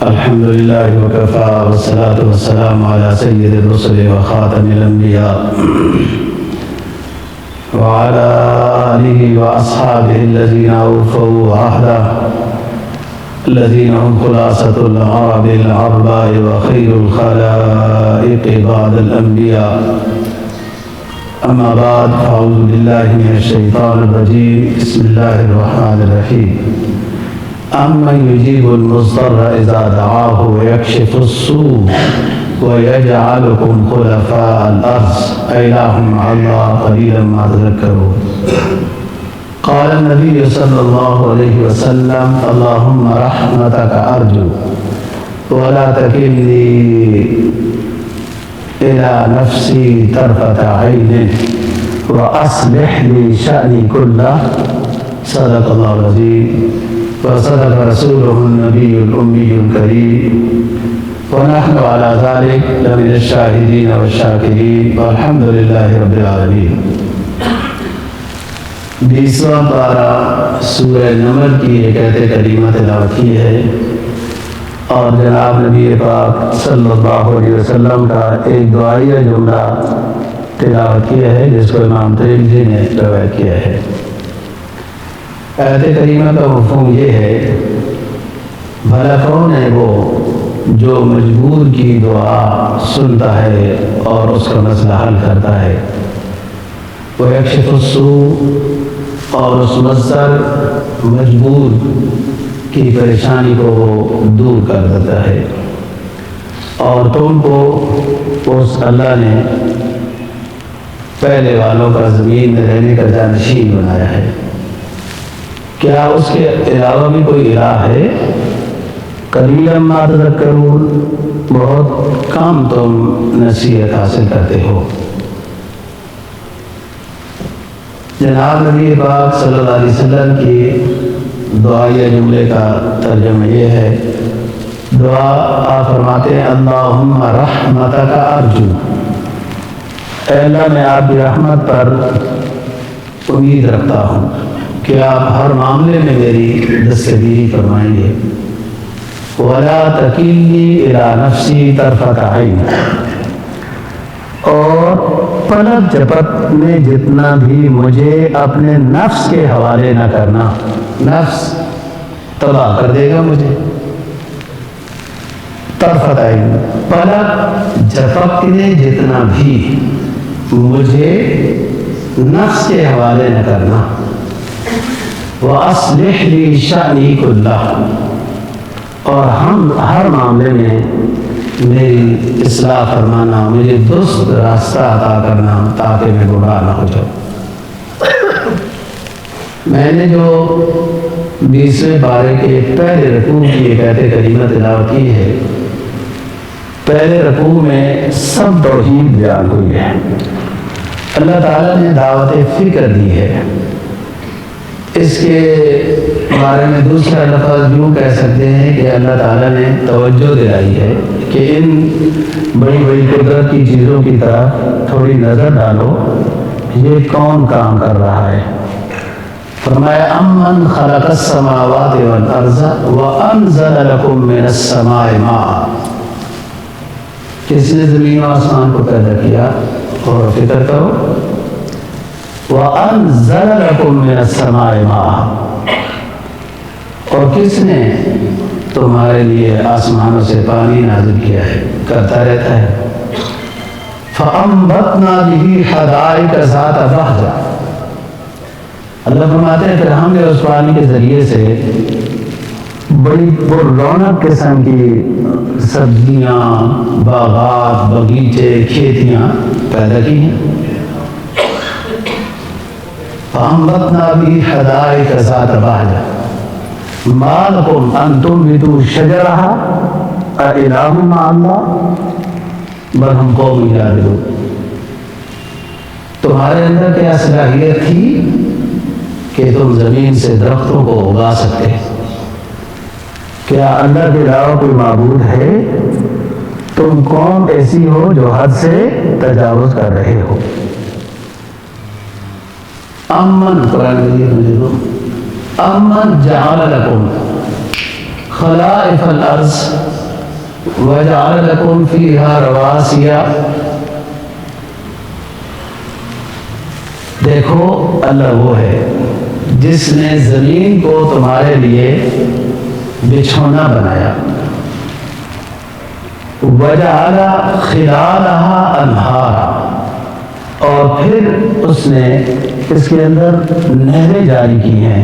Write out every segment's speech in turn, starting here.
الحمد لله وكفى والصلاة والسلام على سيد الرسل وخاتم الأنبياء وعلى آله وأصحابه الذين أوفوا عهده الذين هم خلاصة العرب العرباء وخير الخلائق بعد الأنبياء. أما بعد فأعوذ بالله من الشيطان الرجيم. بسم الله الرحمن الرحيم. أمن يجيب المضطر إذا دعاه ويكشف السوء ويجعلكم خلفاء الأرض أإله مع الله قليلا ما تذكرون. قال النبي صلى الله عليه وسلم اللهم رحمتك أرجو ولا تكلني إلى نفسي طرفة عين وأصلح لي شأني كله. صدق الله العظيم وصدق رسوله النبي الأمي الكريم ونحن على ذلك لمن الشاهدين والشاكرين والحمد لله رب العالمين. 20واں پارہ سورہ نمل کی ایک آیت کریمہ تلاوت کی ہے اور جناب نبی پاک صلی اللہ علیہ وسلم کا ایک دعائیہ جملہ تلاوت کیا ہے جس کو امام ترمذی نے روایت کیا ہے. آیت کریمہ کا مفہوم یہ ہے بھلا کون ہے وہ جو مجبور کی دعا سنتا ہے اور اس کا مسئلہ حل کرتا ہے. وَيَكْشِفُ السُّوءَ اور اس مضطر مجبور کی پریشانی کو وہ دور کر دیتا ہے. اور تم کو اس اللہ نے پہلے والوں کا زمین میں رہنے کا جانشین بنایا ہے. کیا اس کے علاوہ بھی کوئی الہ ہے؟ قلیلا ما تذکرون، بہت کم تم نصیحت حاصل کرتے ہو. جناب نبی پاک صلی اللہ علیہ وسلم کی دعائیہ جملے کا ترجمہ یہ ہے. دعا آپ فرماتے ہیں اللہم رحمتک ارجو، اے اللہ میں آپ کی رحمت پر امید رکھتا ہوں کہ آپ ہر معاملے میں میری دستگیری فرمائیں گے. ولا تکلنی الی نفسی طرفۃ عین، اور پلک جھپک میں جتنا بھی مجھے اپنے نفس کے حوالے نہ کرنا، نفس تباہ کر دے گا مجھے. طرفۃ عین، پلک جھپک میں جتنا بھی مجھے نفس کے حوالے نہ کرنا. وَأَصْلِحْ لِي شَأْنِي كُلَّهُ، اور ہم ہر معاملے میں میری اصلاح فرمانا، مجھے درست راستہ عطا کرنا تاکہ میں گمراہ نہ ہو جاؤں. میں نے جو 20ویں پارے کے پہلے رکوع کی ایک آیت کریمہ تلاوت کی ہے، پہلے رکوع میں سب توحید بیان ہوئی ہے. اللہ تعالیٰ نے دعوت فکر دی ہے. اس کے بارے میں دوسرا لفظ یوں کہہ سکتے ہیں کہ اللہ تعالیٰ نے توجہ دلائی ہے کہ ان بڑی بڑی قدرت کی چیزوں کی طرف تھوڑی نظر ڈالو، یہ کون کام کر رہا ہے. فرمایا امن خلق السماوات والارض وانزل لكم من السماء ماء، کس نے زمین و آسمان کو پیدا کیا؟ اور فکر کرو. وَأَنزَلَ لَكُم مِّنَ السَّمَاءِ مَاءً، اور کس نے تمہارے لیے آسمانوں سے پانی نازل کیا ہے، کرتا رہتا ہے. فَأَنبَتْنَا بِهِ حَدَائِقَ ذَاتَ بَهْجَةٍ، اللہ فرماتے ہیں پھر ہم نے اس پانی کے ذریعے سے بڑی رونق قسم کی سبزیاں، باغات، باغیچے، کھیتیاں پیدا کی ہیں. فَأَنبَتْنَا بِهِ حَدَائِقَ ذَاتَ بَهْجَةٍ مَا لَكُمْ أَن تُنبِتُوا شَجَرَهَا أَإِلَٰهٌ مَّعَ اللَّهِ بَلْ هُمْ قَوْمٌ يَعْدِلُونَ. تمہارے اندر کیا صلاحیت تھی کہ تم زمین سے درختوں کو اگا سکتے؟ کیا اللہ کے علاوہ کوئی معبود ہے؟ تم قوم ایسی ہو جو حد سے تجاوز کر رہے ہو. امن قرآن مجید امن جعل لکم خلائف الارض وجعل لكم فيها رواسي. دیکھو اللہ وہ ہے جس نے زمین کو تمہارے لیے بچھونا بنایا. وجعل خلالها انہارا، اور پھر اس نے اس کے اندر نہریں جاری کی ہیں.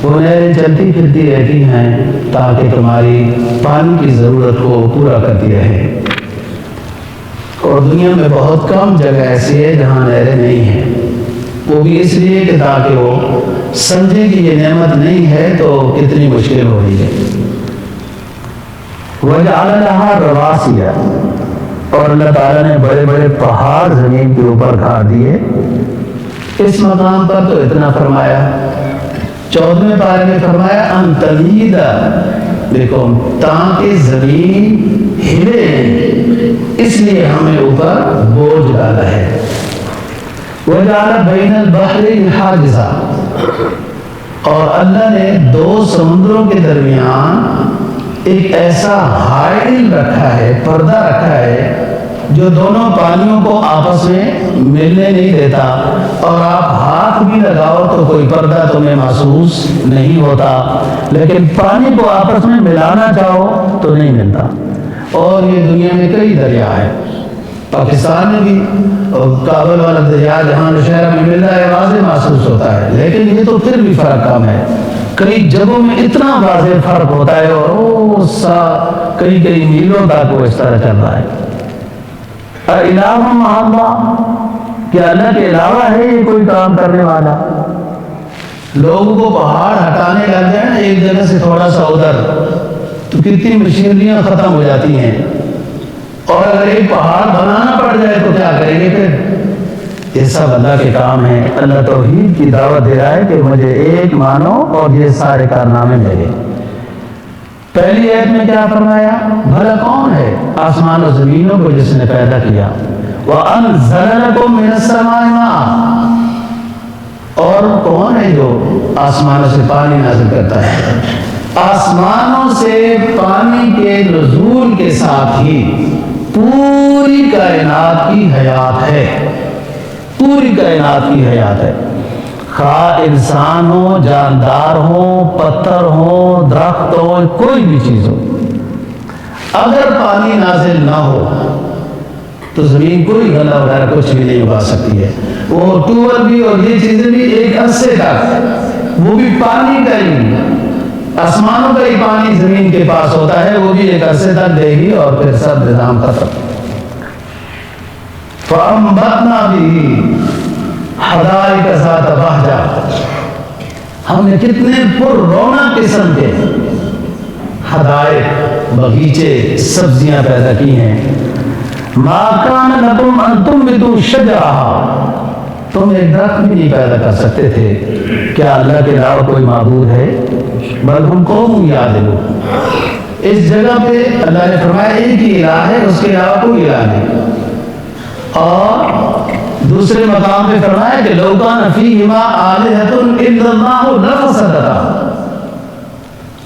وہ نہریں چلتی پھرتی رہتی ہیں تاکہ تمہاری پانی کی ضرورت کو پورا کرتی رہے. اور دنیا میں بہت کم جگہ ایسی ہے جہاں نہریں نہیں ہیں. وہ بھی اس لیے کہ تاکہ وہ سمجھے کہ یہ نعمت نہیں ہے تو کتنی مشکل ہو رہی ہے. وَجَعَلَ لَهَا رَوَاسِيَ، اور اللہ تعالیٰ نے بڑے بڑے پہاڑ زمین کے اوپر کھاڑ دیے. اس مقام پر تو اتنا فرمایا. 14ویں پارے میں فرمایا ان تمید بکم، تاکہ زمین ہلے، اس لیے ہمیں اوپر بوجھ ڈالا ہے. وَجَعَلَ بَيْنَ الْبَحْرَيْنِ حَاجِزًا، اور اللہ نے دو سمندروں کے درمیان ایک ایسا حائل رکھا ہے، پردہ رکھا ہے جو دونوں پانیوں کو آپس میں ملنے نہیں دیتا. اور آپ ہاتھ بھی لگاؤ تو کوئی پردہ تمہیں محسوس نہیں ہوتا، لیکن پانی کو آپس میں ملانا چاہو تو نہیں ملتا. اور یہ دنیا میں کئی دریا ہے، پاکستان میں بھی، اور کابل والا دریا جہاں نوشہرہ میں مل رہا ہے واضح محسوس ہوتا ہے، لیکن یہ تو پھر بھی فرق کم ہے. کئی جگہوں میں اتنا واضح فرق ہوتا ہے اور کئی کئی میلوں تک وہ اس طرح چل رہا ہے. الہ مع اللہ، کیا اللہ کے علاوہ ہے یہ کوئی کام کرنے والا؟ لوگوں کو پہاڑ ہٹانے لگ جائے نا ایک جگہ سے تھوڑا سا ادھر تو کتنی مشینریاں ختم ہو جاتی ہیں. اور اگر ایک پہاڑ بنانا پڑ جائے تو کیا کریں گے پھر؟ یہ سب اللہ کے کام ہیں. اللہ توحید کی دعوت دے رہا ہے کہ مجھے ایک مانو اور یہ سارے کارنامے میرے. پہلی آیت میں کیا فرمایا؟ بھلا کون ہے آسمان و زمینوں کو جس نے پیدا کیا؟ وَأَنزَلَ لَكُم مِّنَ السَّمَاءِ مَاءً، اور کون ہے جو آسمانوں سے پانی نازل کرتا ہے؟ آسمانوں سے پانی کے نزول کے ساتھ ہی پوری کائنات کی حیات ہے. پوری کائنات کی حیات ہے، خواہ انسان ہو، جاندار ہو، پتھر ہو، درخت ہو، کوئی بھی چیز ہو. اگر پانی نازل نہ ہو تو زمین کوئی غلہ وغیرہ کچھ بھی نہیں اگا سکتی ہے. وہ ٹیوبل بھی اور یہ چیزیں بھی ایک عرصے تک، وہ بھی پانی کا ہی، آسمانوں کا ہی پانی زمین کے پاس ہوتا ہے، وہ بھی ایک عرصے تک دے گی اور پھر سب نظام ختم. فَأَنبَتْنَا بِهِ حَدَائِقَ ذَاتَ بَهْجَةٍ، ہم نے کتنے پر رونق قسم کے حدائق، بغیچے، سبزیاں پیدا کی ہیں. مَا كَانَ لَكُمْ أَن تُنبِتُوا شَجَرَهَا، تم ایک درخت بھی نہیں پیدا کر سکتے تھے. کیا اللہ کے علاوہ کوئی معبود ہے؟ بل ہم قوم یعدلون. اس جگہ پہ اللہ نے فرمایا ایک ہی الہ ہے، اس کے علاوہ کوئی الہ نہیں. اور دوسرے مقام پہ فرمایا کہ لَوْ كَانَ فِيهِمَا آلِهَةٌ إِلَّا اللَّهُ لَفَسَدَتَا،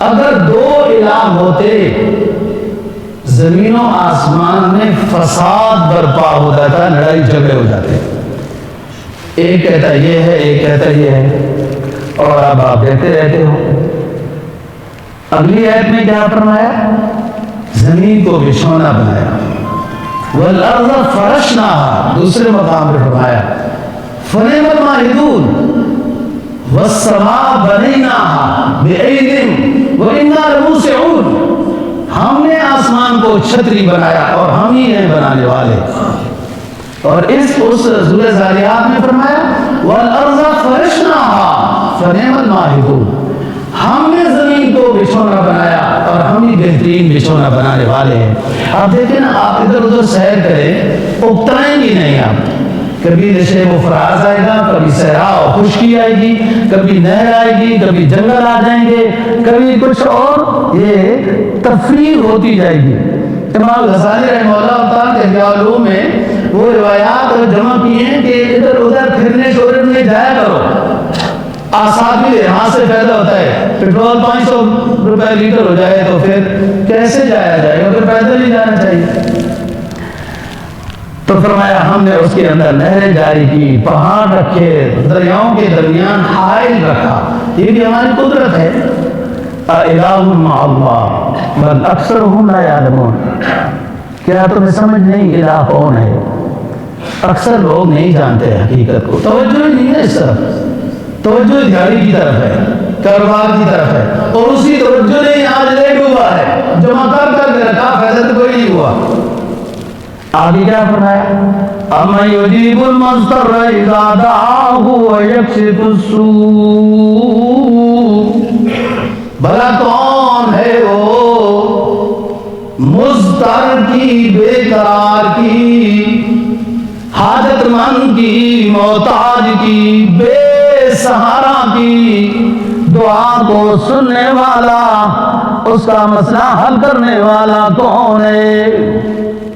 اگر دو الہ ہوتے زمین و آسمان میں فساد برپا ہوتا تھا، لڑائی جھگڑے ہو جاتے. ایک کہتا یہ ہے، ایک کہتا یہ ہے، اور اب آپ دیکھتے رہتے ہو. اگلی آیت میں کیا فرمایا؟ زمین کو بچھونا بنایا. وَالْأَرْضَ فَرَشْنَاهَا، دوسرے مقام پہ فرمایا فَنِعْمَ الْمَاهِدُونَ وَالسَّمَاءَ بَنَيْنَاهَا بِأَيْدٍ وَإِنَّا لَمُوسِعُونَ، ہم نے آسمان کو چھتری بنایا اور ہم ہی ہیں بنانے والے. اور اس سورہ ذاریات میں فرمایا وَالْأَرْضَ فَرَشْنَاهَا فَنِعْمَ الْمَاهِدُونَ، ہم نے زمین کو بچھونا بنایا اور ہم ہی بہترین بچھونا بنانے والے ہیں. آپ دیکھیں نا، آپ ادھر ادھر سیر کریں، اکتائیں گی نہیں. آپ کبھی نشیب و فراز آئے گا، کبھی صحرا و خشکی آئے گی، کبھی نہر آئے گی، کبھی جنگل آ جائیں گے، کبھی کچھ اور، یہ تفریح ہوتی جائے گی. امام غزالی رحمہ اللہ تعالیٰ کے احیاء العلوم میں وہ روایات جمع کی ہیں کہ ادھر ادھر پھرنے ٹورنے جایا کرو. آساد بھی یہاں سے پیدا ہوتا ہے، پیٹرول 500 روپے لیٹر ہو جائے تو پھر کیسے جایا جائے گا؟ پھر پیدل ہی جانا چاہیے۔ تو فرمایا ہم نے اس کے اندر نہریں جاری کی، پہاڑ رکھے، دریاؤں کے درمیان حائل رکھا، یہ بھی ہماری قدرت ہے۔ اِلٰہٌ مع اللہ بل اکثرهم لا یعلمون، کیا تمہیں سمجھ نہیں الہ کون ہے؟ اکثر لوگ نہیں جانتے حقیقت کو، توجہ نہیں ہے اس طرف، توجہ دیہڑی کی طرف ہے، کاروبار کی طرف ہے، اور اسی توجہ نے آج لیٹ ہوا ہے، جمع کر کے رکھا، فائدہ تو کوئی نہیں ہوا۔ آگے کیا فرمایا؟ اَمَّن يُجِيبُ الْمُضْطَرَّ إِذَا دَعَاهُ وَيَكْشِفُ السُّوءَ، بھلا کون ہے وہ مضطر کی، بے قرار کی، حاجت مند کی، محتاج کی، بے سہارا کی دعا کو سننے والا، اس کا مسئلہ حل کرنے والا کون ہے؟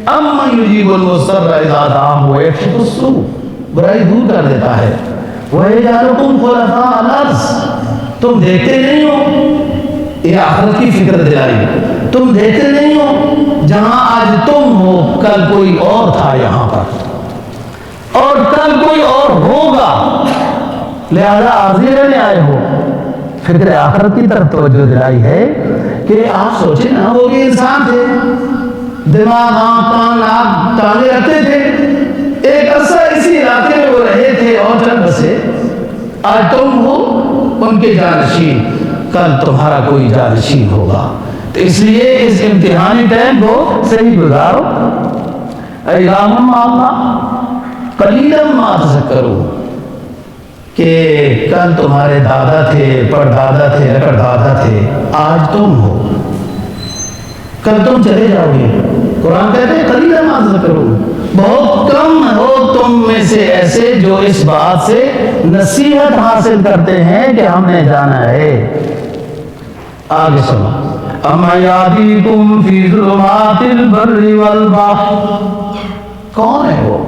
اَمَّن يُجِيبُ الْمُضْطَرَّ إِذَا دَعَاهُ وَيَكْشِفُ السُّوءَ، برائی دور کر دیتا ہے۔ وَيَجْعَلُكُمْ خُلَفَاءَ الْأَرْضِ، تم دیکھتے نہیں ہو، یہ آخرت کی فکر دلائی، تم دیکھتے نہیں ہو جہاں آج تم ہو کل کوئی اور تھا یہاں پر، اور کل کوئی اور ہوگا، لہذا عارضی رہنے آئے ہو۔ فکر آخرت کی طرف توجہ دلائی ہے کہ آپ سوچیں نا، وہ بھی انسان تھے، دماغ، آنکھ، کان، ناک، ٹانگیں رکھتے تھے، ایک عرصہ اسی علاقے میں وہ رہے تھے اور چل بسے، آج تم ہو ان کے جانشین، کل تمہارا کوئی جانشین ہوگا، تو اس لیے اس امتحانی ٹائم کو صحیح گزارو۔ اِلٰہٌ مع اللہ قلیلاً ما تذکرون، کہ کل تمہارے دادا تھے، پردادا تھے، لکڑدادا تھے، آج تم ہو، کل تم چلے جاؤ گے۔ قرآن کہتے ہیں قلیلاً ما تذکرون، بہت کم ہو تم میں سے ایسے جو اس بات سے نصیحت حاصل کرتے ہیں کہ ہم نے جانا ہے۔ آگے سنو، اَمَّن يَهْدِيكُمْ فِي ظُلُمَاتِ الْبَرِّ وَالْبَحْرِ، کون ہے وہ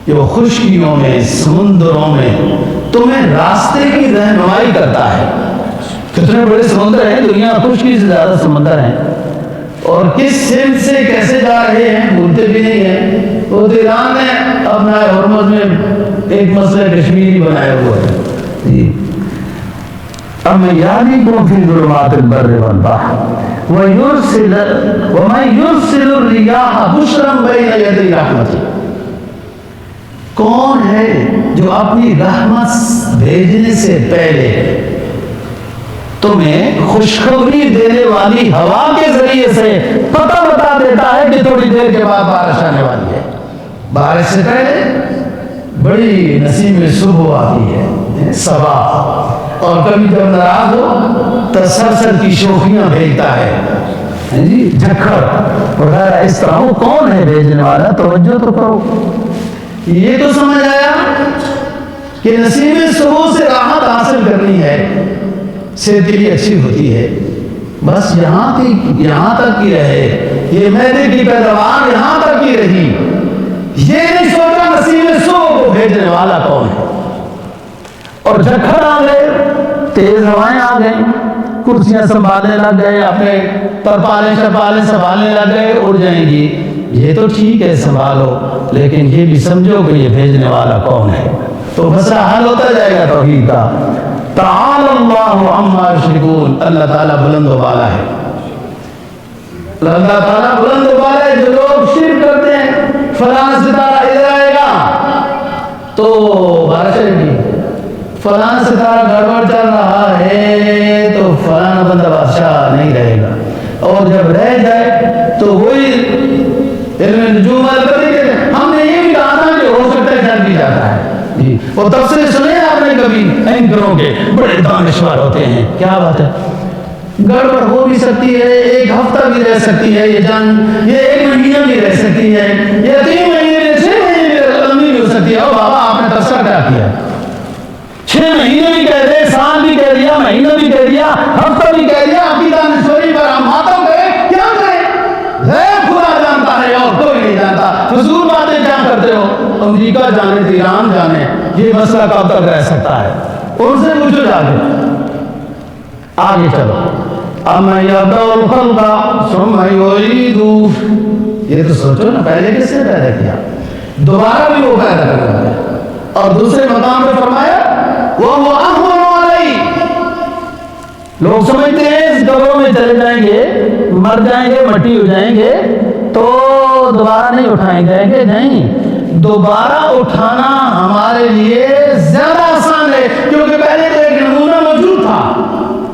جو خشکیوں میں، سمندروں میں تمہیں راستے کی رہنمائی کرتا ہے؟ کتنے بڑے سمندر ہیں دنیا، خشکی سے زیادہ سمندر ہیں، اور کس سمت سے کیسے جا رہے ہیں بھولتے بھی نہیں ہیں۔ وہ ایران نے اپنا ہرمز میں ایک مسئلہ کشمیری بنایا ہوا ہے جی۔ اَمَّن يَهْدِيكُمْ فِي ظُلُمَاتِ الْبَرِّ وَالْبَحْرِ وَمَن يُرْسِلُ الرِّيَاحَ بُشْرًا بَيْنَ يَدَيْ رَحْمَتِهِ، کون ہے جو اپنی رحمت بھیجنے سے پہلے تمہیں خوشخبری دینے والی ہوا کے ذریعے سے پتہ بتا دیتا ہے کہ تھوڑی دیر کے بعد بارش آنے والی ہے؟ بارش سے پہلے بڑی نسیم میں صبح آتی ہے، صبا، اور کبھی جب ناراض ہو تسلسل کی شوخیاں بھیجتا ہے جی، جھکڑ وغیرہ اس طرح۔ وہ کون ہے بھیجنے والا؟ توجہ تو کرو۔ یہ تو سمجھ آیا کہ نسیم صبح سے راحت حاصل کرنی ہے، صحت کے لیے اچھی ہوتی ہے، بس یہاں تک کی رہے، یہ معدے کی پیداوار یہاں تک کی رہی، یہ نہیں سوچا نسیم صبح کو بھیجنے والا کون ہے۔ اور جھکڑ آ گئے، تیز ہوائیں آ گئیں، کرسیاں سنبھالنے لگ گئے، اپنے ترپالیں سنبھالنے لگ گئے، اڑ جائیں گی، یہ تو ٹھیک ہے سنبھالو، لیکن یہ بھی سمجھو کہ یہ بھیجنے والا کون ہے، تو مسئلہ حل ہوتا جائے گا توحید کا۔ تعالی اللہ عما یشرکون، اللہ تعالیٰ بلند و بالا ہے، اللہ تعالیٰ بلند و بالا ہے۔ جو لوگ شرک کرتے ہیں فلاں ستارہ ادھر آئے گا تو بارش آئے گی، فلاں ستارہ گڑبڑ چل رہا ہے تو فلاں بندہ بادشاہ نہیں رہے گا، اور جب رہ جائے تو وہی علم نجوم والے کہتے ہیں ہم نے یہ بھی کہا تھا کہ ہو سکتا ہے چل بھی جاتا ہے جی۔ وہ تفسیر سنے آپ نے کبھی؟ اینکروں کے بڑے دانشور ہوتے ہیں، کیا بات ہے، گڑبڑ ہو بھی سکتی ہے، ایک ہفتہ بھی رہ سکتی ہے یہ جنگ، یہ ایک مہینہ بھی رہ سکتی ہے، یہ 3 مہینے 6 مہینے بھی لمبی بھی ہو سکتی ہے۔ او بابا آپ نے تفسیر کیا کیا؟ 6 مہینے بھی کہہ دے، سال بھی کہہ دیا، مہینہ بھی کہہ دیا، ہفتہ بھی کہہ دیا، آپ کی دانشوری پر ہم ماتم کریں، کیا کریں؟ غیب خدا جانتا ہے اور کوئی نہیں جانتا، فضول باتیں کیا کرتے ہو؟ امریکہ جانے، ایران جانے، یہ مسئلہ کب تک رہ سکتا ہے؟ ان سے پوچھو جا کے. آگے چلو. اَمَّن يَبْدَأُ الْخَلْقَ ثُمَّ يُعِيدُهُ. یہ تو سوچو نا, پہلے کس نے پیدا کیا, دوبارہ بھی وہ پیدا کرنا ہے. اور دوسرے مقام پہ فرمایا وَهُوَ أَهْوَنُ عَلَيْهِ. لوگ سمجھتے ہیں اس قبروں میں چلے جائیں گے, مر جائیں گے, مٹی ہو جائیں گے تو دوبارہ نہیں اٹھائیں جائیں گے. نہیں, دوبارہ اٹھانا ہمارے لیے زیادہ آسان ہے, کیونکہ پہلے تو ایک نمونہ موجود تھا,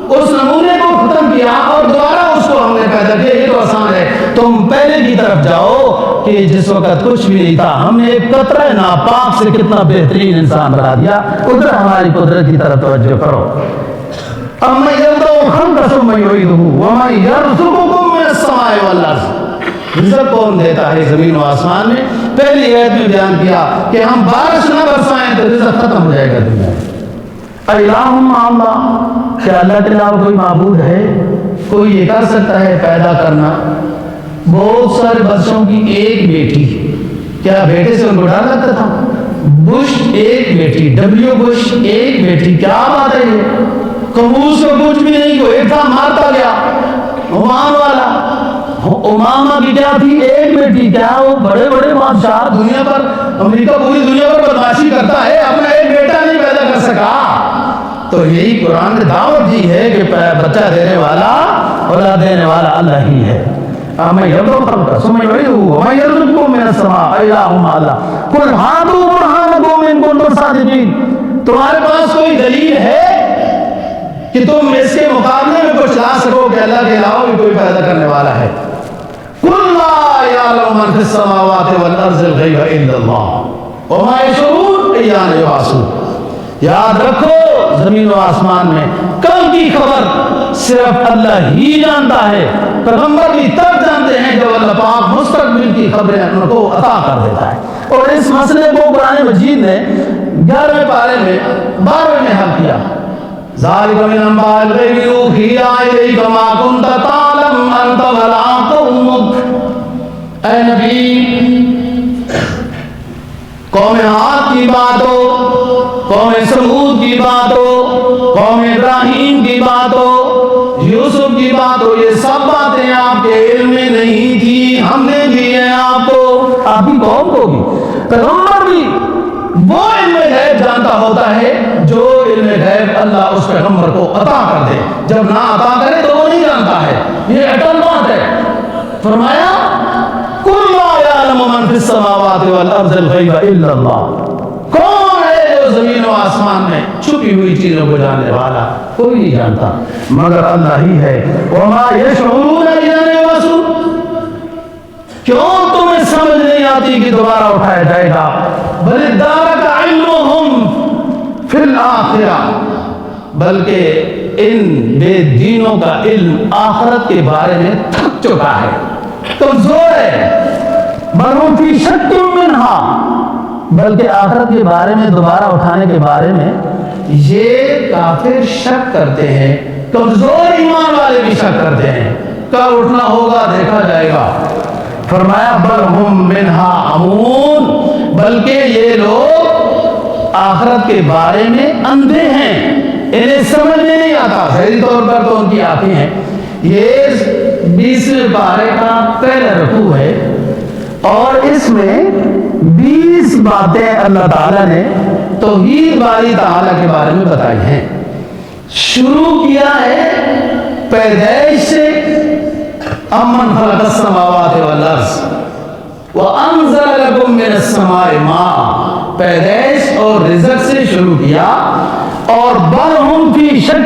اس نمونے کو ختم کیا اور دوبارہ اس کو ہم نے پیدا کیا. یہ تو آسان ہے. تم پہلے کی طرف جاؤ کہ جس وقت کچھ بھی نہیں تھا, ہم نے ایک قطرہ ناپاک سے کتنا بہترین انسان بنا دیا. ادھر ہماری قدرت کی طرف توجہ کرو. اَمَّن يَبْدَأُ الْخَلْقَ ثُمَّ يُعِيدُهُ وَمَن يَرْزُقُكُم مِّنَ السَّمَاءِ وَالْأَرْضِ. رزق کون دیتا ہے زمین و آسمان میں؟ پہلی آیت میں بیان کیا کہ ہم بارش نہ برسائیں تو رزق ختم ہو جائے گا دنیا میں. الہ مع اللہ, کیا اللہ کے علاوہ کوئی معبود ہے؟ کوئی یہ کر سکتا ہے پیدا کرنا؟ بہت سارے بچوں کی ایک بیٹی, کیا بیٹے سے ان کو ڈر لگتا تھا؟ بش ایک بیٹی, ڈبلیو بش ایک بیٹی, کیا بات ہے یہ؟ قبوس کو کچھ بھی نہیں, کو ایک تھا مارتا گیا. عمان والا, امامہ کی کیا تھی؟ ایک بیٹی. کیا وہ بڑے بڑے بادشاہ دنیا پر, امریکہ پوری دنیا پر بدماشی کرتا ہے, اپنا ایک بیٹا نہیں پیدا کر سکا. تو یہی قرآن نے دعوت دی ہے کہ بچہ دینے والا, اولاد دینے والا اللہ ہی ہے. اَمَّن يَبْدَأُ الْخَلْقَ ثُمَّ يُعِيدُهُ وَمَن يَرْزُقُكُم مِّنَ السَّمَاءِ إِلَٰهٌ مَّعَ اللَّهِ قُلْ هَاتُوا بُرْهَانَكُمْ إِن كُنتُمْ صَادِقِينَ. تمہارے پاس کوئی دلیل ہے کہ تم اس کے مقابلے میں کچھ لا سکو کہ اللہ کے علاوہ بھی کوئی پیدا کرنے والا ہے؟ قُلْ لَا يَعْلَمُ مَن فِي السَّمَاوَاتِ وَالْأَرْضِ الْغَيْبَ إِلَّا اللَّهُ وَمَا يَشْعُرُونَ أَيَّانَ يُبْعَثُونَ. یاد رکھو, زمین و آسمان میں کل کی خبر صرف اللہ ہی جانتا ہے. پیغمبر بھی تب جانتے ہیں جب اللہ پاک مستقبل کی خبریں ان کو عطا کر دیتا ہے. اور اس مسئلے کو قرآن مجید نے 11ویں پارے میں 12ویں میں حل کیا. ذَلِكَ مِنْ أَنْبَاءِ الْغَيْبِ نُوحِيهِ إِلَيْكَ مَا كُنْتَ تَعْلَمُ أَنْتَ وَلَا قَوْمُكَ. اے نبی, قوم عاد کی بات ہو, قوم سمود کی بات ہو, قوم ابراہیم کی بات ہو, یوسف کی بات ہو, یہ سب باتیں آپ کے علم میں نہیں تھی, ہم نے دی ہیں آپ کو, آپ کی قوم کو بھی. پیغمبر بھی وہ علم غیب جانتا ہوتا ہے جو علم غیب اللہ اس پیغمبر کو عطا کر دے. جب نہ عطا کرے تو وہ نہیں جانتا ہے. یہ اٹل بات ہے. فرمایا قُلْ لَا يَعْلَمُ مَن فِي السَّمَاوَاتِ وَالْأَرْضِ الْغَيْبَ إِلَّا اللَّهُ. کون ہے جو زمین و آسمان میں چھپی ہوئی چیزوں کو جاننے والا؟ کوئی نہیں جانتا مگر اللہ ہی ہے. وَمَا يَشْعُرُونَ أَيَّانَ يُبْعَثُونَ. کیوں تمہیں سمجھ نہیں آتی کہ دوبارہ اٹھایا جائے گا؟ بَلِ ادَّارَكَ عِلْمُهُمْ فِي الْآخِرَةِ. بلکہ ان بے دینوں کا علم آخرت کے بارے میں تھک چکا ہے, کمزور ہے. بَلْ هُمْ فِي شَكٍّ مِّنْهَا. بلکہ آخرت کے بارے میں, دوبارہ اٹھانے کے بارے میں یہ کافر شک کرتے ہیں. کمزور ایمان والے بھی شک کرتے ہیں. کب اٹھنا ہوگا دیکھا جائے گا. فرمایا بَلْ هُمْ مِنْهَا عَمُونَ. بلکہ یہ لوگ آخرت کے بارے میں اندھے ہیں, انہیں سمجھ میں نہیں آتا. ظاہری طور پر تو ان کی آنکھیں ہیں. یہ 20ویں پارے کا پہلا رکوع ہے اور اس میں 20 باتیں اللہ تعالیٰ نے توحید باری تعالیٰ کے بارے میں بتائی ہیں. شروع کیا ہے پیدائش سے, امن خلق السماوات والارض وانزل لکم من السماء ماء. پیدائش اور رزق سے شروع کیا. اور بل ہم فی شک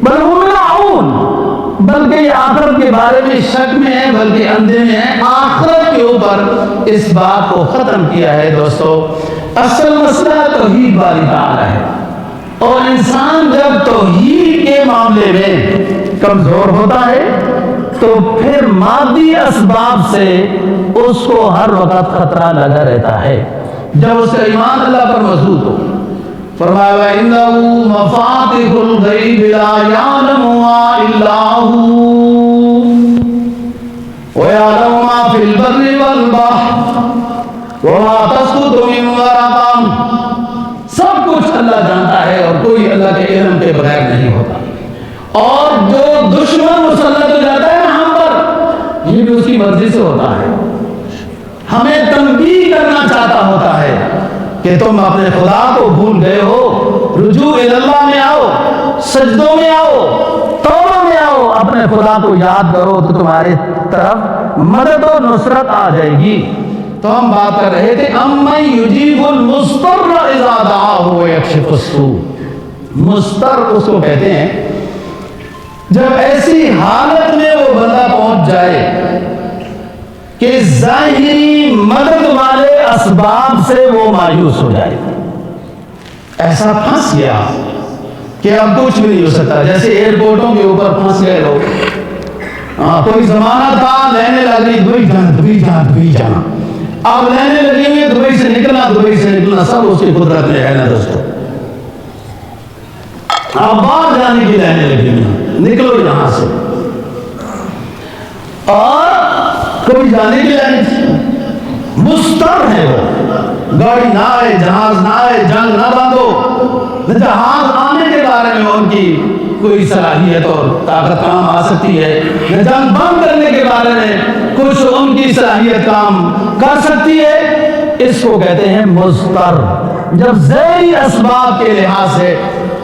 بل ہم لاعون. بلکہ یہ آخرت کے بارے میں شک میں ہے, بلکہ اندھے میں ہے. آخرت کے اوپر اس بات کو ختم کیا ہے. دوستو, اصل مسئلہ توحید باری تعالیٰ ہے, اور انسان جب توحید کے معاملے میں کمزور ہوتا ہے تو پھر مادی اسباب سے اس کو ہر وقت خطرہ لگا رہتا ہے جب اس کا ایمان اللہ پر مضبوط ہو. فرمایا وَإِنَّهُ مَفَاتِحُ الْغَيْبِ لَا يَعْلَمُهَا إِلَّا هُوَ وَيَعْلَمُ مَا فِي الْبَرِّ وَالْبَحْرِ وَمَا تَسْقُطُ مِنْ وَرَقَةٍ سب کچھ اللہ جانتا ہے اور کوئی اللہ کے علم کے بغیر نہیں ہوتا، اور جو دشمن مسلط ہو جاتا ہے نا ہم پر، یہ بھی اس کی مرضی سے ہوتا ہے، ہمیں تنبیہ کرنا چاہتا ہوتا ہے کہ تم اپنے خدا کو بھول گئے ہو، رجوع اللہ میں آؤ، سجدوں میں آؤ، توبہ میں آؤ، اپنے خدا کو یاد کرو تو تمہارے طرف مدد و نصرت آ جائے گی۔ تو ہم بات کر رہے تھے امن یجیب المضطر اذا دعاہ ویکشف السوء۔ مضطر اس کو کہتے ہیں جب ایسی حالت میں وہ بندہ پہنچ جائے کہ ظاہری مدد والے اسباب سے وہ مایوس ہو جائے، ایسا پھنس گیا کہ اب کچھ بھی نہیں ہو سکتا، جیسے ایئرپورٹوں کے اوپر پھنس گئے لوگ، کوئی زمانہ تھا لینے لگی دبئی جانا، اب لینے لگی ہوئی دبئی سے نکلنا سب اس کی قدرت میں ہے نا دوستو، اب باہر جانے کی لینے لگی ہوئی، نکلو یہاں سے، اور کوئی جانے کی لینے تھی، مضطر ہے وہ، گاڑی نہ آئے، جہاز نہ آئے، جنگ نہ باندھو، جہاز آنے کے بارے میں ان کی کوئی صلاحیت اور طاقت کام آ سکتی ہے، جنگ بند کرنے کے بارے میں کچھ ان کی صلاحیت کام کر سکتی ہے، اس کو کہتے ہیں مضطر۔ جب ذیلی اسباب کے لحاظ سے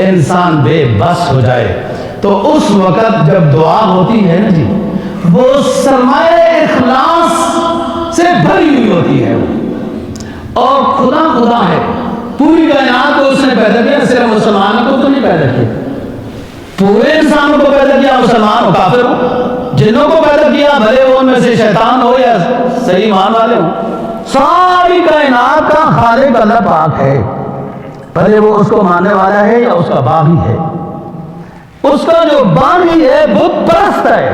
انسان بے بس ہو جائے تو اس وقت جب دعا ہوتی ہے نا جی، وہ سرمایہ اخلاص سے بھری ہوئی ہوتی ہے، اور خدا ہے، پوری کائنات کو اس نے پیدا کیا، صرف مسلمانوں کو تو نہیں پیدا کیا، پورے انسانوں کو پیدا کیا، مسلمان ہو کافر ہو، جنوں کو پیدا کیا بھلے وہ ان میں سے شیطان ہو یا صحیح ایمان والے ہوں، ساری کائنات کا خالق اللہ پاک ہے، بھلے وہ اس کو ماننے والا ہے یا اس کا باغی ہے، اس کا جو باغی ہے بت پرست ہے۔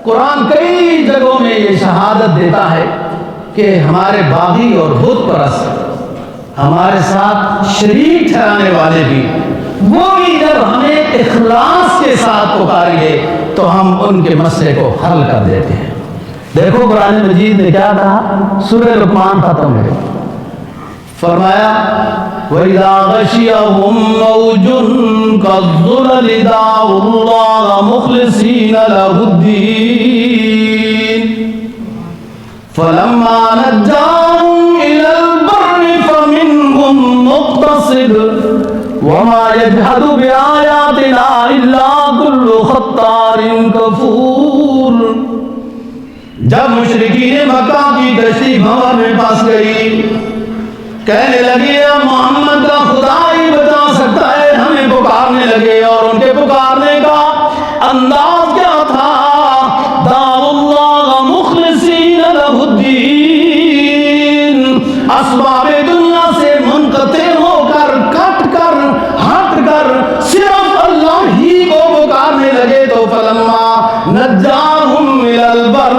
قرآن کئی جگہوں میں یہ شہادت دیتا ہے کہ ہمارے باغی اور بت پرست، ہمارے ساتھ شریک ٹھہرانے والے بھی، وہ بھی جب ہمیں اخلاص کے ساتھ پکاریں گے تو ہم ان کے مسئلے کو حل کر دیتے ہیں۔ دیکھو قرآن مجید نے کیا کہا، سورہ لقمان ختم ہے، فرمایا وَإِذَا غَشِيَهُم مَّوْجٌ كَالظُّلَلِ دَعَوُا اللَّهَ مُخْلِصِينَ لَهُ الدِّينَ فَلَمَّا نَجَّاهُمْ إِلَى الْبَرِّ فَمِنْهُم مُّقْتَصِدٌ وَمَا يَجْحَدُ بِآيَاتِنَا إِلَّا كُلُّ خَطَّارٍ كَفُورٍ۔ جب مشرکین مکہ کی کشتی بھنور میں پھنس گئی، کہنے لگے محمد کا خدا ہی بتا سکتا ہے، ہمیں پکارنے لگے، اور ان کے پکارنے کا انداز کیا تھا، دعوا اللہ مخلصین لہ الدین، اسباب دنیا سے منقطع ہو کر، کٹ کر، ہٹ کر صرف اللہ ہی کو پکارنے لگے، تو فلما نجاہم الی البر،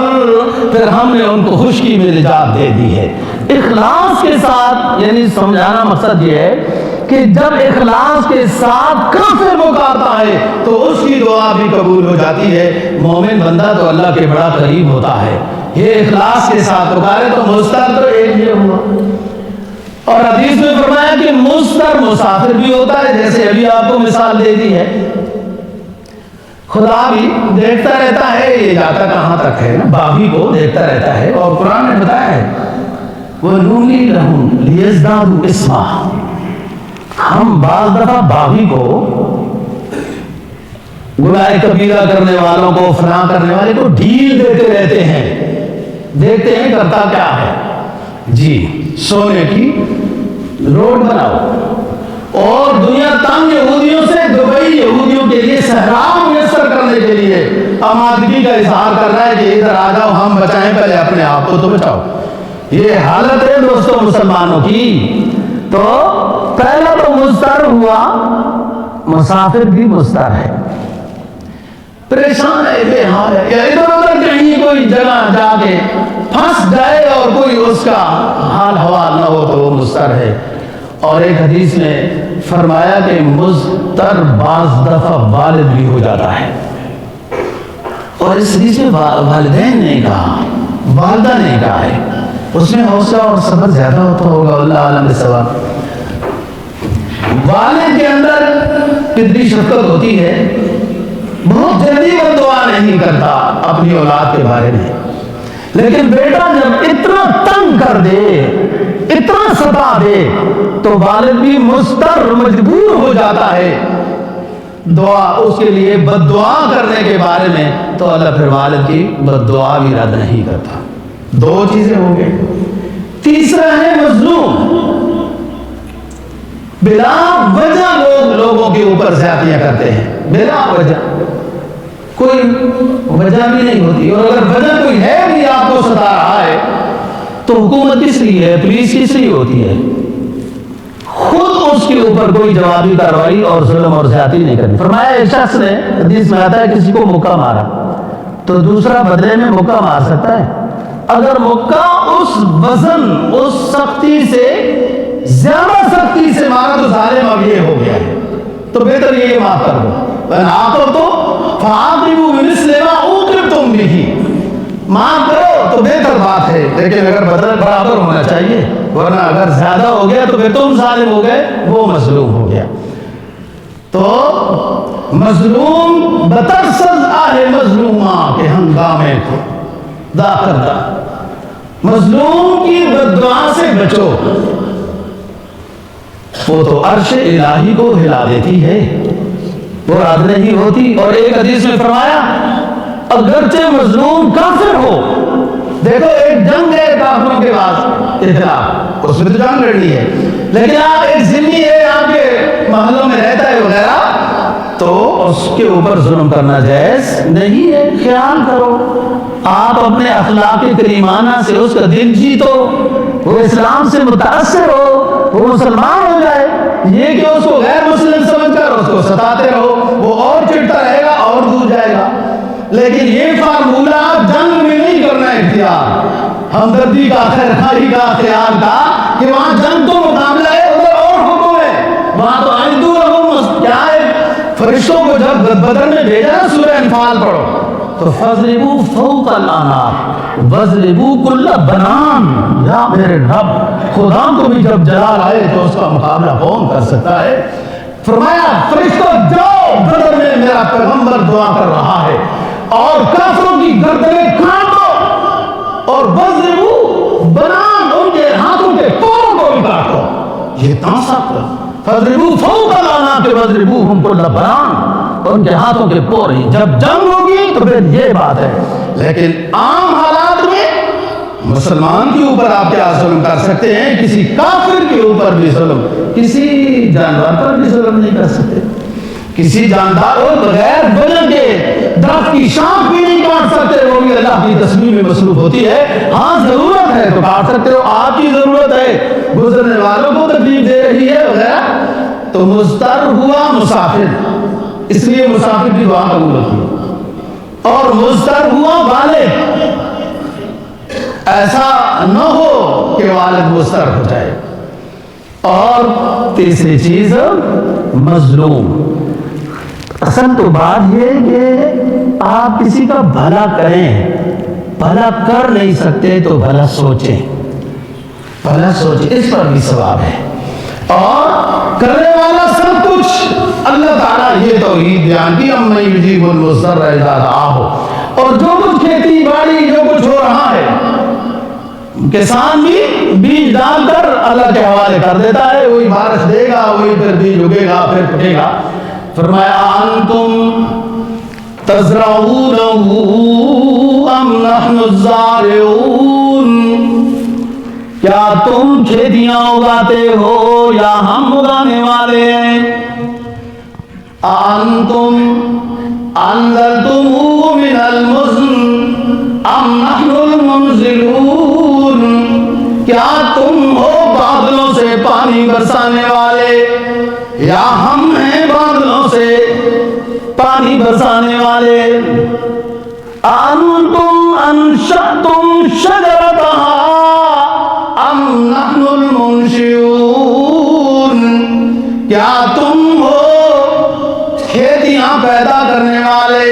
پھر ہم نے ان کو خشکی میں نجات دے دی ہے۔ اخلاص کے ساتھ، یعنی سمجھانا مقصد یہ ہے کہ جب اخلاص کے ساتھ کافر پکارتا ہے تو اس کی دعا بھی قبول ہو جاتی ہے۔ مومن بندہ تو اللہ کے بڑا قریب ہوتا ہے، یہ اخلاص کے ساتھ پکارے تو مضطر تو ایک یہ ہوا، اور حدیث میں فرمایا کہ مضطر مسافر بھی ہوتا ہے، جیسے ابھی آپ کو مثال دے دی ہے، خدا بھی دیکھتا رہتا ہے یہ جاتا کہاں تک ہے، باغی کو دیکھتا رہتا ہے، اور قرآن نے بتایا ہے وَنُمْلِي لَهُمْ لِيَزْدَادُوا إِثْمًا، ہم بعض دفعہ باغی کو، گناہ کبیرہ کرنے والوں کو، فلاں کرنے والے کو ڈھیل دیتے رہتے ہیں، دیکھتے ہیں کرتا کیا ہے، جی سونے کی روڈ بناؤ، اور دنیا تنگ یہودیوں سے دبئی یہودیوں کے لیے صحرا میسر کرنے کے لیے آمادگی کا اظہار کر رہا ہے کہ ادھر آ جاؤ، ہم بچائیں، پہلے اپنے آپ کو تو بچاؤ۔ یہ حالت ہے دوستوں مسلمانوں کی۔ تو پہلا تو مضطر ہوا، مسافر بھی مضطر ہے، پریشان ہے، بے حال ہے، یا ادھر ادھر کہیں کوئی جگہ جا کے پھنس جائے اور کوئی اس کا حال حوال نہ ہو تو وہ مضطر ہے۔ اور ایک حدیث میں فرمایا کہ مضطر بعض دفعہ والد بھی ہو جاتا ہے، اور اس حدیث میں والدین نے کہا، والدہ نے کہا ہے، اس میں حوصلہ اور صبر زیادہ ہوتا ہوگا، اللہ عالم بالصواب۔ والد کے اندر کتنی شفقت ہوتی ہے، بہت جلدی وہ دعا نہیں کرتا اپنی اولاد کے بارے میں، لیکن بیٹا جب اتنا تنگ کر دے، اتنا ستا دے، تو والد بھی مضطر مجبور ہو جاتا ہے دعا اس کے لیے بد دعا کرنے کے بارے میں، تو اللہ پھر والد کی بد دعا بھی رد نہیں کرتا۔ دو چیزیں ہو گئی۔ تیسرا ہے مظلوم، بلا وجہ لوگوں کے اوپر زیادتیاں کرتے ہیں، بلا وجہ، کوئی وجہ بھی نہیں ہوتی، اور اگر وجہ کوئی ہے بھی آپ کو ستا رہا ہے تو حکومت کس لیے ہے، پولیس کس لیے ہوتی ہے؟ خود اس کے اوپر کوئی جوابی کارروائی اور ظلم اور زیادتی نہیں کرنی۔ فرمایا ایک شخص نے، حدیث میں آتا ہے، کسی کو مکہ مارا تو دوسرا بدلے میں مکہ مار سکتا ہے۔ اگر مکہ اس وزن، اس سختی سے زیادہ سختی سے مارا تو ظالم اب یہ ہو گیا ہے، تو بہتر یہ معاف کر دو، فَعَاقِبُوا بِمِثْلِ مَا عُوقِبْتُم بِهِ، معاف کرو تو بہتر بات ہے، لیکن اگر بدل برابر ہونا چاہیے، ورنہ اگر زیادہ ہو گیا تو پھر تم ظالم ہو گئے، وہ مظلوم ہو گیا۔ تو مظلوم بترسز آہ مظلومہ کے ہنگامے کو دا کردہ، مظلوم کی بددعا سے بچو، وہ تو عرش الہی کو ہلا دیتی ہے، وہ رد نہیں ہوتی۔ اور ایک حدیث میں فرمایا اگرچہ مظلوم کافر ہو، دیکھو ایک جنگ ہے کافروں کے بعد اختلاف، اس میں تو جنگ لڑنی ہے، لیکن آپ ایک ذمہ ہے، آپ کے محلوں میں رہتا ہے وغیرہ، تو اس کے اوپر ظلم کرنا جائز نہیں ہے۔ خیال کرو، آپ اپنے اخلاق کریمانہ سے اس کا دل جیتو، وہ اسلام سے متاثر ہو، وہ مسلمان ہو جائے، یہ کہ اس کو غیر مسلم سمجھ کر اس کو ستاتے رہو، وہ اور چڑھتا رہے گا اور دور جائے گا۔ لیکن یہ فارمولہ جنگ میں نہیں کرنا اختیار، ہمدردی کا، خیرخواہی کا، خیال کا، کہ وہاں جنگ تو مقابلہ ہے، ادھر اور حکم ہے، وہاں تو اعدوا لہم، کیا ہے، فرشتوں کو جب بدر میں بھیجا نا، سورہ انفال پڑھو، تو فَاضْرِبُوا فَوْقَ الْأَعْنَاقِ وَاضْرِبُوا كُلَّ بَنَانٍ، یا میرے رب، خدا کو بھی جب جلال آئے تو اس کا مقابلہ کون کر سکتا ہے؟ فرمایا فرشتوں جاؤ، بدر میں میرا پیغمبر دعا کر رہا ہے، اور کافروں کی گردنیں کاٹو، اور وَاضْرِبُوا بَنَان، ان کے ہاتھوں کے پوروں کو بھی کاٹو۔ یہ تناسب، فَاضْرِبُوا فَوْقَ الْأَعْنَاقِ وَاضْرِبُوهُمْ كُلَّ بَنَان، ان کے ہاتھوں کے پور ہی، جب جنگ ہوگی تو پھر یہ بات ہے۔ لیکن عام حالات میں مسلمان کے اوپر آپ کیا ظلم کر سکتے ہیں؟ کسی کافر کے اوپر بھی ظلم، کسی جانور پر بھی ظلم نہیں کر سکتے، کسی جاندار اور بغیر وجہ کے درخت کی شاخ بھی نہیں کاٹ سکتے، وہ بھی اللہ کی تسبیح میں مصروف ہوتی ہے۔ ہاں ضرورت ہے تو کاٹ سکتے ہو، آپ کی ضرورت ہے، گزرنے والوں کو تکلیف دے رہی ہے وغیرہ، تو مضطر ہوا مسافر، اس لیے مسافر کی دعا قبول ہوتی ہے، اور مضطر ہوا والد، ایسا نہ ہو کہ والد مضطر ہو جائے۔ اور تیسری چیز مظلوم، اصل تو بات یہ کہ آپ کسی کا بھلا کریں، بھلا کر نہیں سکتے تو بھلا سوچیں، بھلا سوچیں، اس پر بھی ثواب ہے۔ اور کرنے والا سب کچھ اللہ تعالیٰ، یہ توحید بیان کی، اَمَّن یُجِیبُ الْمُضْطَرَّ اِذَا دَعَاهُ، اور جو کچھ کھیتی باڑی جو کچھ ہو رہا ہے، کسان بھی بیج ڈال کر اللہ کے حوالے کر دیتا ہے، وہی بارش دے گا، وہی پھر بیج اگے گا، پھر پھٹے گا۔ فرمایا أَأَنْتُمْ تَزْرَعُونَهُ أَمْ نَحْنُ الزَّارِعُونَ، کیا تم کھیتیاں اگاتے ہو یا ہم اگانے والے ہیں؟ أَأَنْتُمْ أَنزَلْتُمُوهُ مِنَ الْمُزْنِ أَمْ نَحْنُ الْمُنزِلُونَ، کیا تم ہو بادلوں سے پانی برسانے والے یا ہم ہیں بادلوں سے پانی برسانے والے؟ أَأَنْتُمْ أَنشَأْتُمْ شَجَرَتَهَا أَمْ نَحْنُ الْمُنشِئُونَ، کیا تم ہو کھیتیاں پیدا کرنے والے،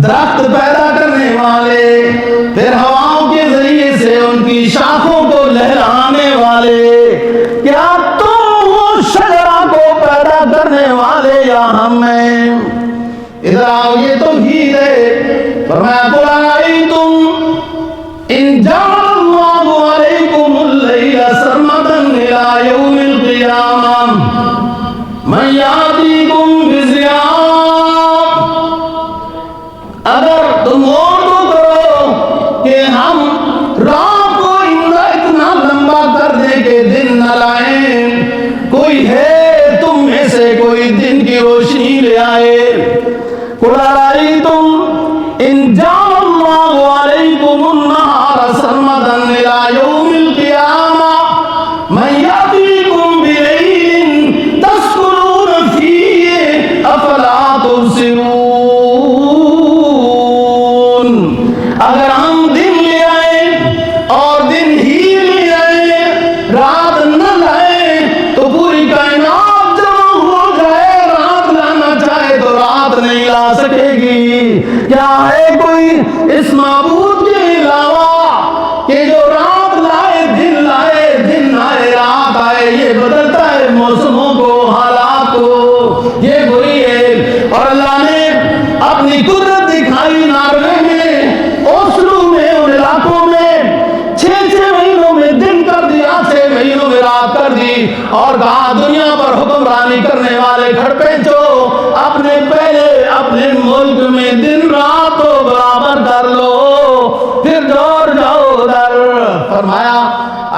درخت پیدا کرنے والے، پھر ہواؤں کے ذریعے سے ان کی شاخوں کو لہرانے والے، کیا تم وہ شجرہ من یاتیکم بضیاء، اگر تم غور تو کرو کہ ہم رات کو اتنا لمبا کر دیں کہ دن نہ لائیں، کوئی ہے تم میں سے کوئی دن کی روشنی لے آئے؟ قُلْ أَرَأَيْتُمْ إِنْ جَعَلَ اللَّهُ عَلَيْكُمُ النَّهَارَ سَرْمَدًا إِلَى يَوْمِ الْقِيَامَةِ مَنْ يَأْتِيكُمْ بِلَيْلٍ تَسْكُنُونَ فِيهِ أَفَلَا تُبْصِرُونَ۔ اگر ہم دن لے آئیں اور دن ہی لے آئیں، رات نہ لائیں، تو پوری کائنات جمع ہو جائے، رات لانا چاہے تو رات نہیں لا سکے گی۔ کیا ہے کوئی اس معبود کے علاوہ کہ جو رات لائے دن لائے، دن آئے رات آئے، یہ بدلتا ہے موسموں کو، حالات کو، یہ وہی ہے۔ اور اللہ نے اپنی قدرت دکھائی ناروے میں، اوسلو میں، ان علاقوں میں 6 مہینوں میں دن کر دیا، 6 مہینوں میں رات کر دی، اور کہا دنیا پر حکمرانی کرنے والے گھر پینچو، اپنے پہلے اپنے ملک میں دن رات کو برابر کر لو، پھر دور جاؤ ادھر۔ فرمایا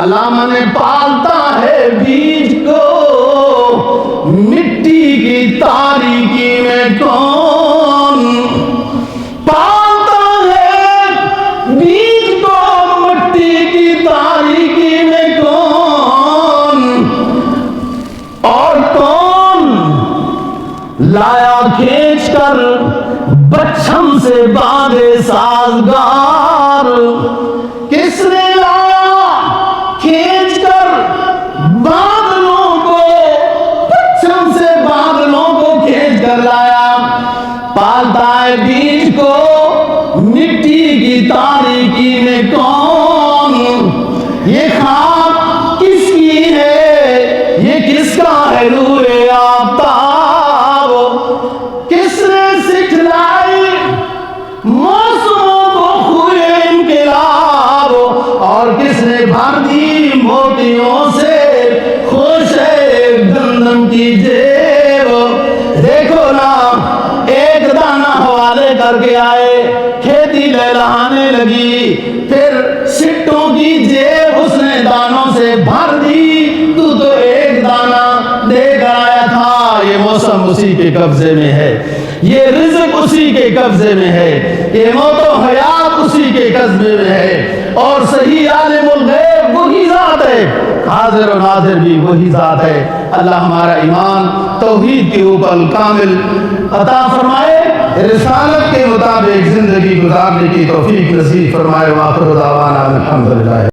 اللہ نے پالتا ہے بیج کو مٹی کی تاریکی میں، کون پالتا ہے بیج کو مٹی کی تاریکی میں، کون اور کون لایا کھینچ کر بچھم سے باندھے سازگار؟ کس نے لایا کھینچ کر بادلوں کو، بچھم سے بادلوں کو کھینچ کر لایا؟ پالتا ہے بیج کو مٹی کی تاریکی میں، کون یہ خاک کس کی ہے، یہ کس کا ہے نور آفتاب؟ کس نے سکھلائی موسموں کو خوئے انقلاب، اور کس نے بھر دی موتیوں سے خوشے گندم کی جیب؟ دیکھو نا، ایک دانہ حوالے کر کے آئے، کھیتی لہلانے لگی، پھر سٹوں کی جیب اس نے دانوں سے بھر دی، تو ایک دانہ دے کر آیا تھا۔ یہ موسم اسی کے قبضے میں ہے، یہ رزق اسی کے قبضے میں ہے، یہ موت و حیات اسی کے قبضے میں ہے، اور صحیح عالم الغیب وہی ذات ہے، حاضر و ناظر بھی وہی ذات ہے۔ اللہ ہمارا ایمان توحید کے اوپر کامل عطا فرمائے، رسالت کے مطابق زندگی گزارنے کی توفیق نصیب فرمائے۔ وآخر دعوانا الحمدللہ۔